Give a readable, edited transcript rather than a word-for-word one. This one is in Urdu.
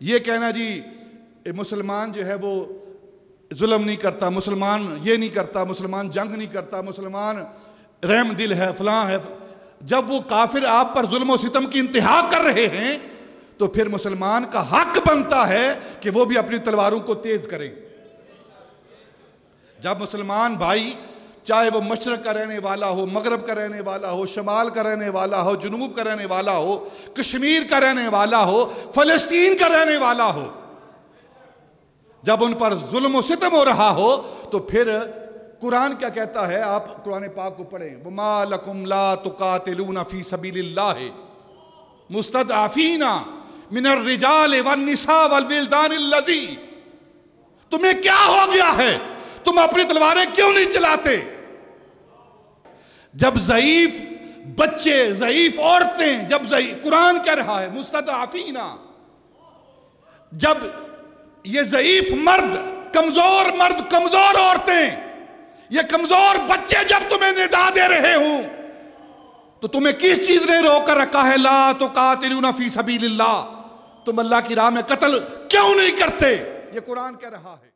یہ کہنا جی مسلمان جو ہے وہ ظلم نہیں کرتا، مسلمان یہ نہیں کرتا، مسلمان جنگ نہیں کرتا، مسلمان رحم دل ہے، فلاں ہے، جب وہ کافر آپ پر ظلم و ستم کی انتہا کر رہے ہیں تو پھر مسلمان کا حق بنتا ہے کہ وہ بھی اپنی تلواروں کو تیز کریں۔ جب مسلمان بھائی چاہے وہ مشرق کا رہنے والا ہو، مغرب کا رہنے والا ہو، شمال کا رہنے والا ہو، جنوب کا رہنے والا ہو، کشمیر کا رہنے والا ہو، فلسطین کا رہنے والا ہو، جب ان پر ظلم و ستم ہو رہا ہو تو پھر قرآن کیا کہتا ہے؟ آپ قرآن پاک کو پڑھیں، وَمَا لَكُمْ لَا تُقَاتِلُونَ فِي سَبِيلِ اللَّهِ مُسْتَضْعَفِينَ مِنَ الرِّجَالِ وَالنِّسَاءِ وَالْوِلْدَانِ الَّذِي، تمہیں کیا ہو گیا ہے؟ تم اپنی تلواریں کیوں نہیں چلاتے؟ جب ضعیف بچے، ضعیف عورتیں، جب قرآن کہہ رہا ہے مستضعفین، جب یہ ضعیف مرد، کمزور مرد، کمزور عورتیں، یہ کمزور بچے جب تمہیں ندا دے رہے ہوں تو تمہیں کس چیز نے روک کر رکھا ہے؟ لا تقاتلون فی سبیل اللہ، تم اللہ کی راہ میں قتل کیوں نہیں کرتے؟ یہ قرآن کہہ رہا ہے۔